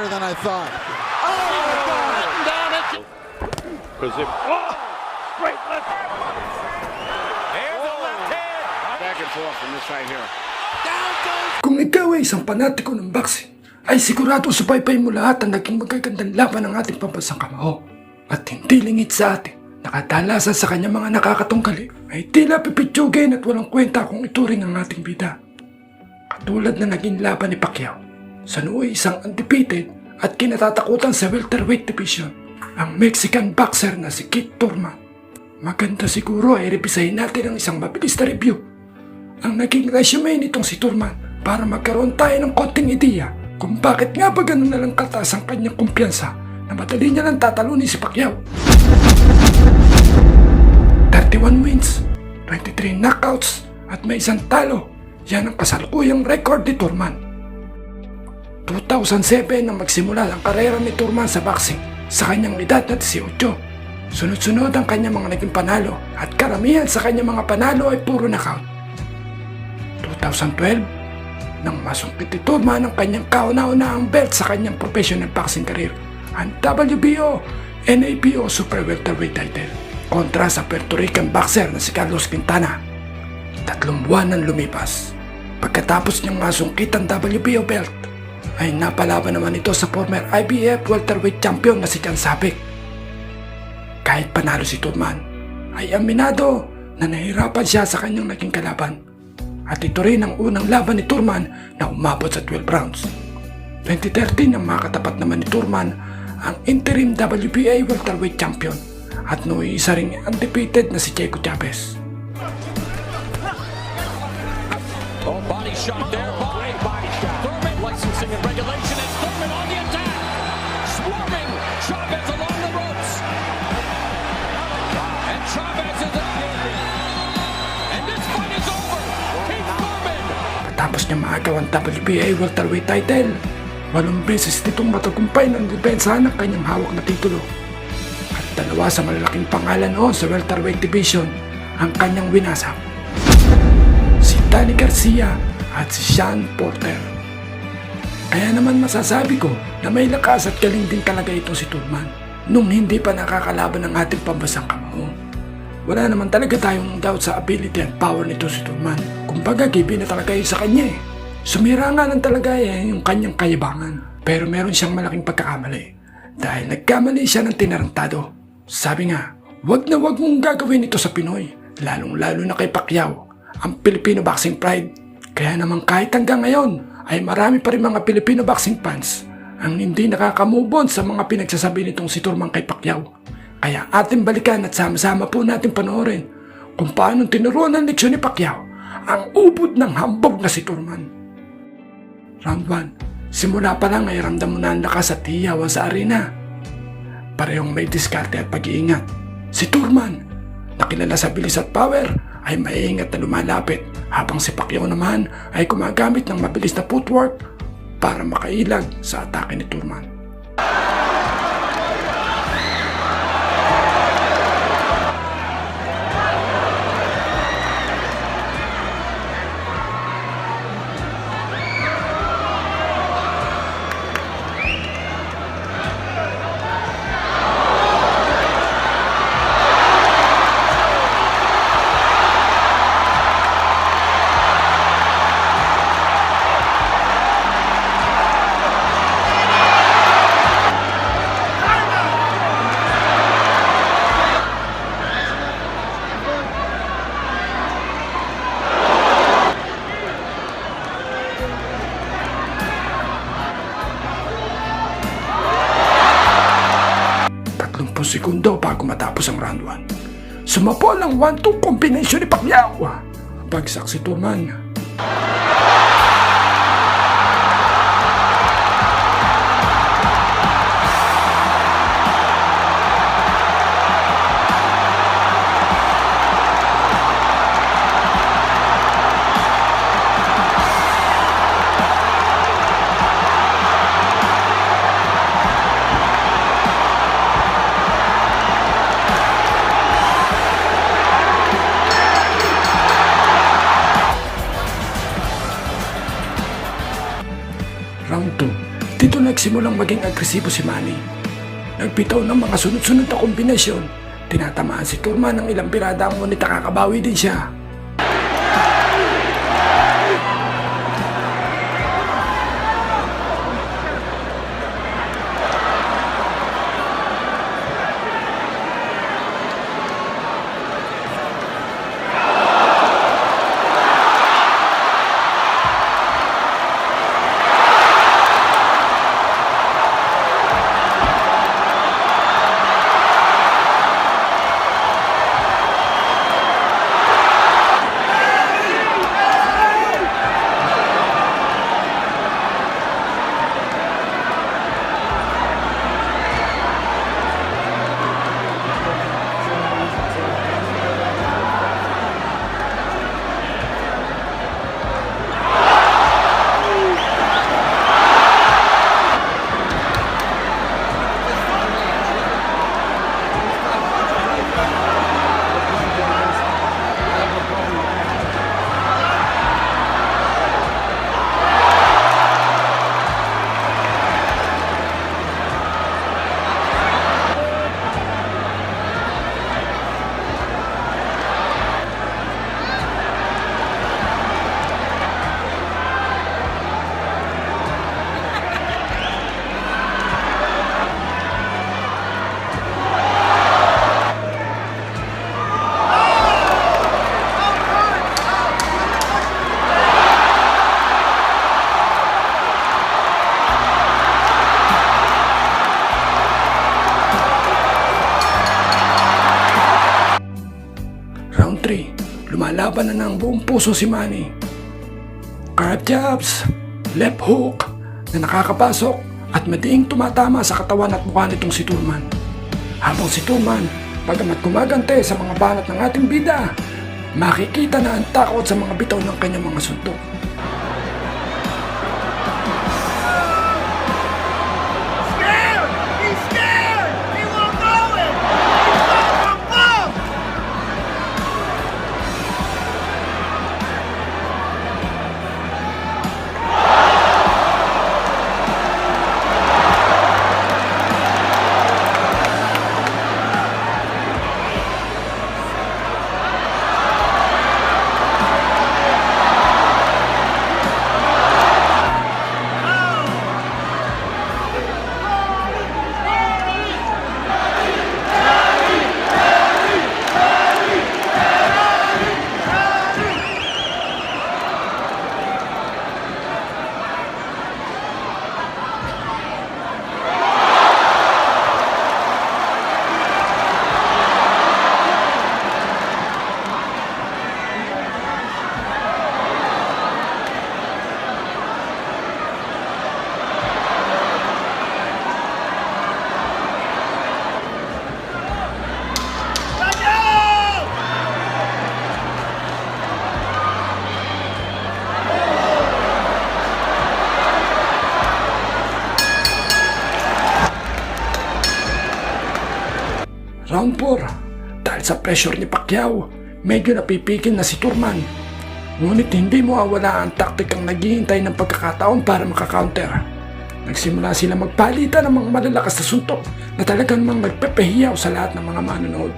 than I thought. Down it. Great left. There's a left hand. Back and forth from this right here. Down goes. Kung ikaw ay isang panatiko ng boxing, ay sigurado subaybay mo lahat ang naging magagandang laban ng ating pambansang kamao. At hindi lingid sa atin, nakatalasan sa kanyang mga nakakatunggali, ay tila pipitsugin at walang kwenta kung ituring ang ating bida. Katulad na naging laban ni Pacquiao, sa nooy isang undefeated at kinatatakutan sa welterweight division, ang Mexican boxer na si Keith Thurman. Maganda siguro ay revisahin natin ang isang mabilis na review ang naging resume nitong si Thurman para magkaroon tayo ng konting ideya kung bakit nga ba ganun na lang kataas ang kanyang kumpiyansa na madali niya lang tatalunin si Pacquiao. 31 wins, 23 knockouts at may isang talo. Yan ang kasalukuyang record ni Thurman. 2007 nang magsimula ang karera ni Thurman sa boxing sa kanyang edad na 18. Sunod-sunod ang kanyang mga naging panalo at karamihan sa kanyang mga panalo ay puro knockout. 2012 nang masungkit ni Thurman ang kanyang kauna-unahang belt sa kanyang professional boxing career, ang WBO NABO Super Welterweight title kontra sa Puerto Rican boxer na si Carlos Quintana. 3 buwan ang lumipas. Pagkatapos niyang masungkit ang WBO belt, ay napalaban naman ito sa former IBF welterweight champion na si Jan Sabik. Kahit panalo si Thurman, ay aminado na nahirapan siya sa kanyang naging kalaban. At ito rin ang unang laban ni Thurman na umabot sa 12 rounds. 2013 nang makatapat naman ni Thurman ang interim WBA welterweight champion at nooy isa ring undefeated na si Checo Chavez. Oh, body shot there by Thurman. Licensing and regulation. It's Thurman on the attack. Swarming Chavez along the ropes. And Chavez is and this fight is over. Keith Thurman. Matapos niya maagaw ang WBA welterweight title, 8 beses nitong matagumpay ng depensahan ng kanyang hawak na titulo. At 2 sa malalaking pangalan noon sa welterweight division ang kanyang winasak. Si Danny Garcia at si Sean Porter. Kaya naman masasabi ko na may lakas at galing din talaga itong si Thurman nung hindi pa nakakalaban ng ating pambansang kamao. Wala naman talaga tayong doubt sa ability at power nito si Thurman. Kumbaga given na talaga yun sa kanya eh. Sumira nga lang talaga yung kanyang kayabangan. Pero meron siyang malaking pagkakamali dahil nagkamali siya ng tinarantado. Sabi nga, wag na wag mong gagawin ito sa Pinoy, lalong-lalo na kay Pacquiao, ang Filipino boxing pride. Kaya naman kahit hanggang ngayon ay marami pa rin mga Filipino boxing fans ang hindi nakaka-move on sa mga pinagsasabi nitong si Thurman kay Pacquiao. Kaya ating balikan at sama-sama po natin panoorin kung paano tinuruan ng leksyon ni Pacquiao ang ubod ng hambog na si Thurman. Round 1. Simula pa lang ay ramdam mo na ang lakas at hiyawan sa arena. Parehong may diskarte at pag-iingat. Si Thurman, na kilala sa bilis at power, ay maiingat na lumalapit, habang si Pacquiao naman ay gumagamit ng mabilis na footwork para makailag sa atake ni Thurman. Segundo bago matapos ang round 1. Sumapol ang 1-2 combination ni Pacquiao. Bagsak si Thurman. nagsimulang maging agresibo si Manny. Nagbitaw ng mga sunod-sunod na kombinasyon. Tinatamaan si Turman ng ilang birada ngunit nakakabawi din siya. Round 3, lumalaban na ng buong puso si Manny. Carb jabs, left hook na nakakapasok at madiing tumatama sa katawan at mukha nitong si Turman. Habang si Turman, bagamat gumagante sa mga banat ng ating bida, makikita na ang takot sa mga bitaw ng kanyang mga suntok. He's scared! He won't go it! He's going for bump! Round 4, dahil sa pressure ni Pacquiao, medyo napipigil na si Turman. Ngunit hindi mawawala ang taktikang naghihintay ng pagkakataon para makakounter. Nagsimula sila magpalitan ng mga malalakas na suntok na talagang mang nagpepehiyaw sa lahat ng mga manonood.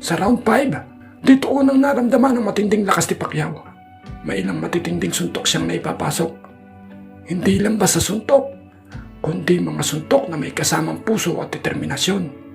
Sa round 5, dito unang naramdaman ang matinding lakas ni Pacquiao. May ilang matitinding suntok siyang naipapasok. Hindi lang basta suntok, kundi mga suntok na may kasamang puso at determinasyon.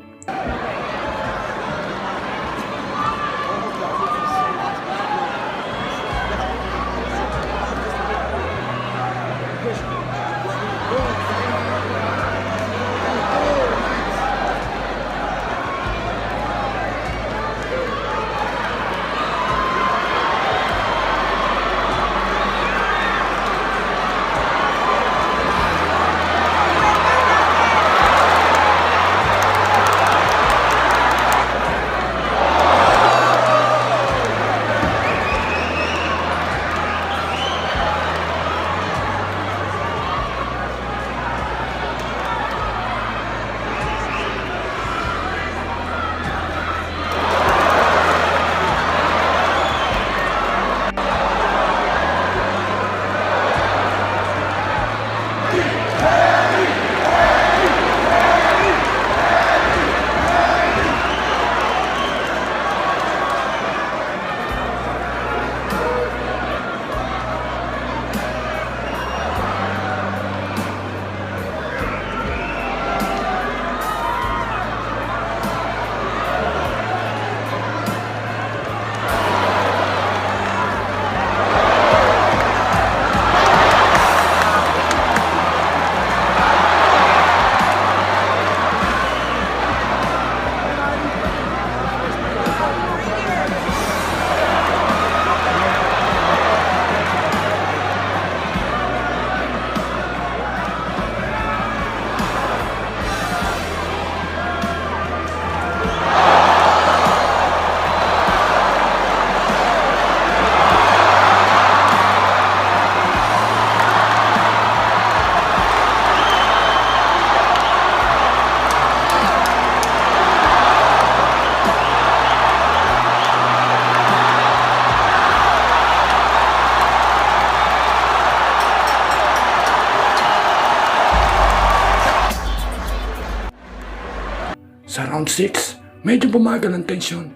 Sa round 6, medyo bumagal ang tensyon.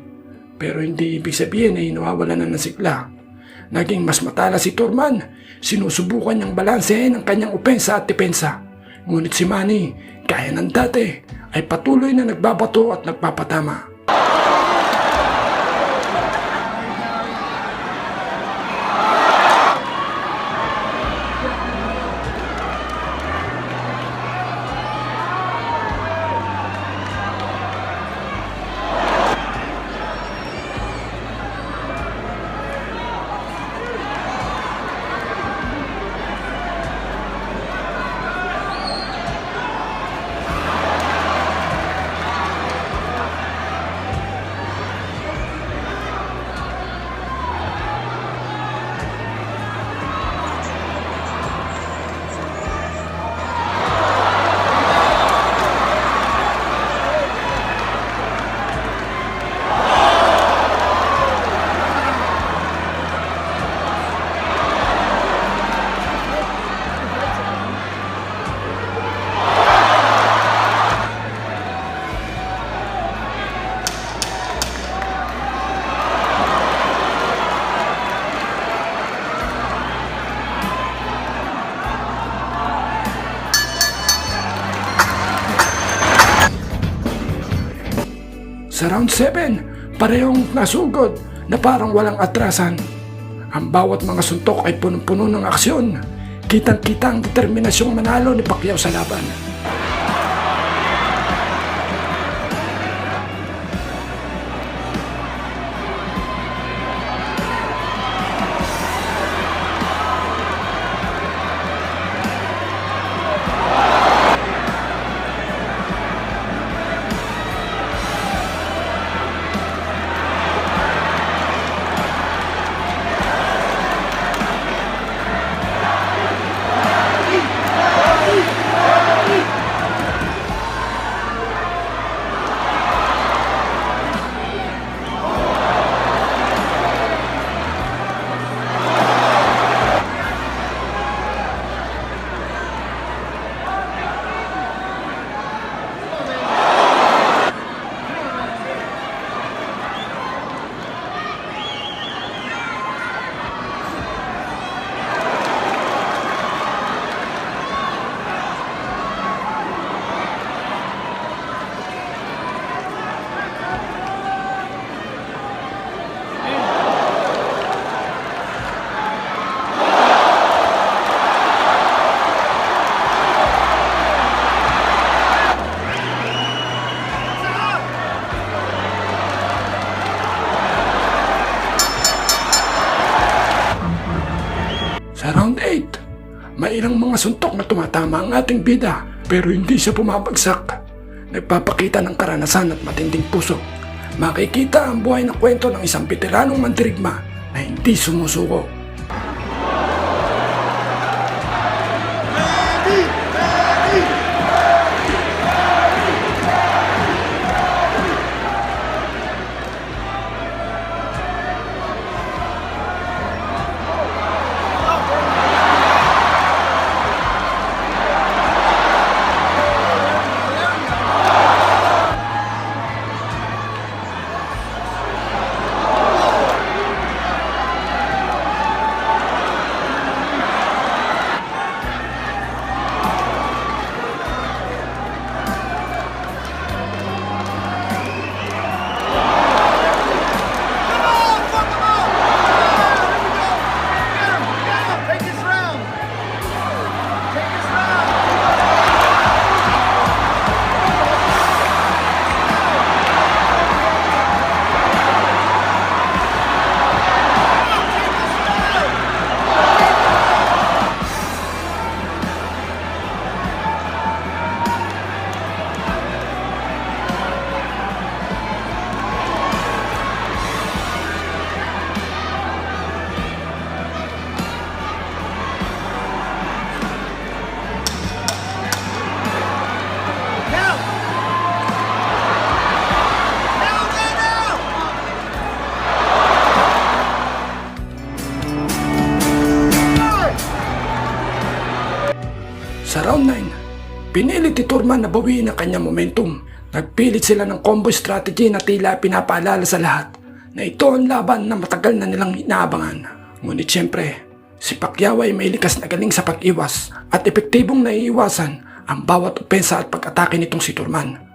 Pero hindi ibig sabihin ay nawawala na ng sigla. Naging mas matalas si Thurman. Sinusubukan niyang balansehin ang kanyang opensa at depensa. Ngunit si Manny, gaya ng dati, ay patuloy na nagbabato at nagpapatama. Sa round 7, parehong nasugod na parang walang atrasan. Ang bawat mga suntok ay punong-puno ng aksyon. Kitang-kita ang determinasyong manalo ni Pacquiao sa laban. ilang mga suntok na tumatama ang ating bida pero hindi siya bumabagsak. Nagpapakita ng karanasan at matinding puso. Makikita ang buhay na kwento ng isang veteranong mandirigma na hindi sumusuko. Sa round 9, pinilit ni Turman na bawiin ang kanyang momentum. Nagpilit sila ng combo strategy na tila pinapaalala sa lahat na ito ang laban na matagal na nilang inaabangan. Ngunit siyempre, si Pacquiao ay may likas na galing sa pag-iwas at epektibong naiiwasan ang bawat opensa at pag-atake nitong si Turman.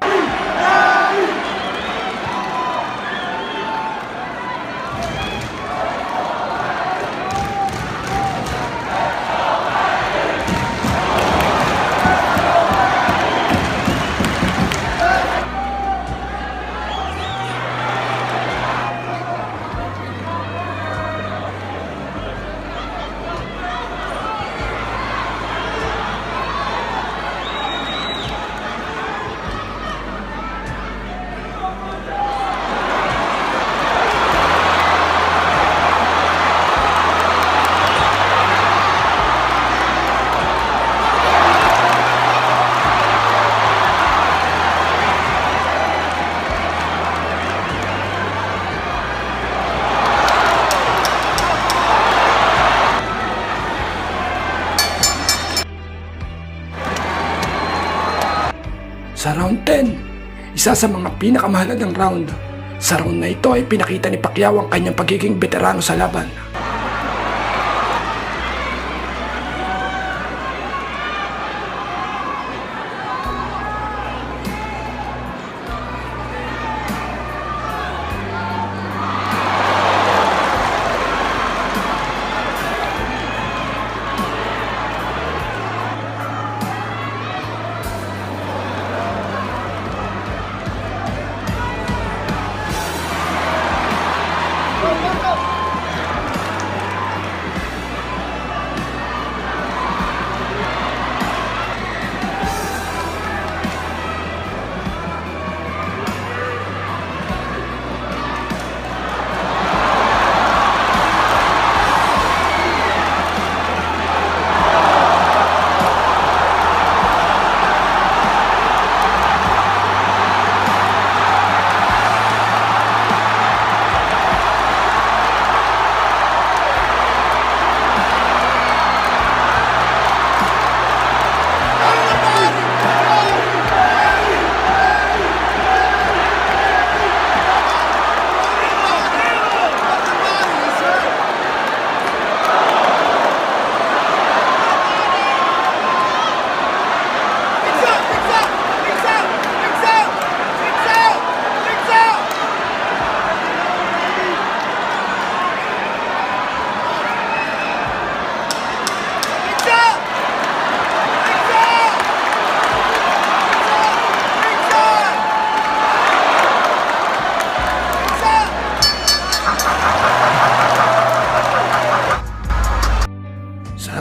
Sa round 10, isa sa mga pinakamahalagang round. Sa round na ito ay pinakita ni Pacquiao ang kanyang pagiging veterano sa laban.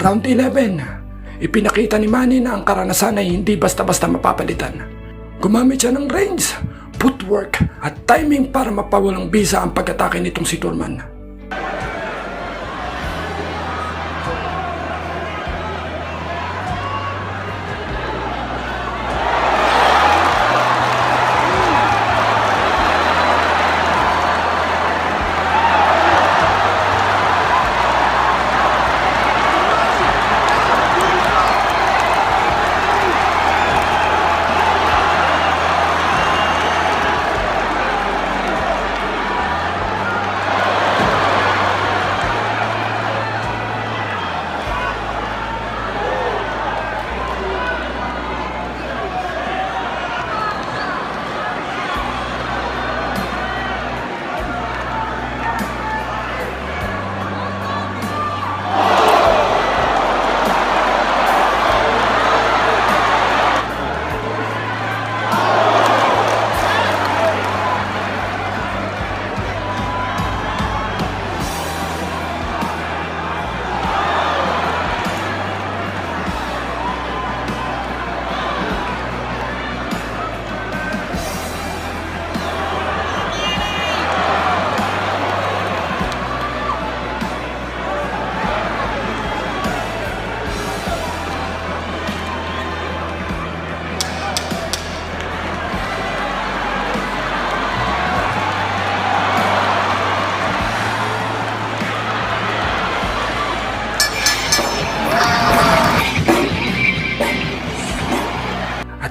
Round 11, ipinakita ni Manny na ang karanasan ay hindi basta-basta mapapalitan. Gumamit siya ng range, footwork at timing para mapawalang bisa ang pag-atake nitong si Thurman.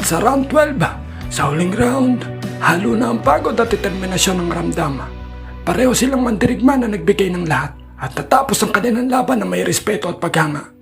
Sa round 12, sa huling round, halo na ang pagod at determinasyon ng Ramdam. Pareho silang mandirigma na nagbigay ng lahat at natapos ang kanilang laban na may respeto at paghanga.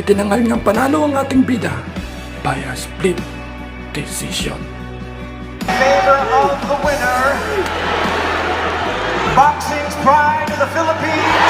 Itinangal ng panalo ang ating bida by a split decision. In favor of the winner, Boxing's Pride of the Philippines,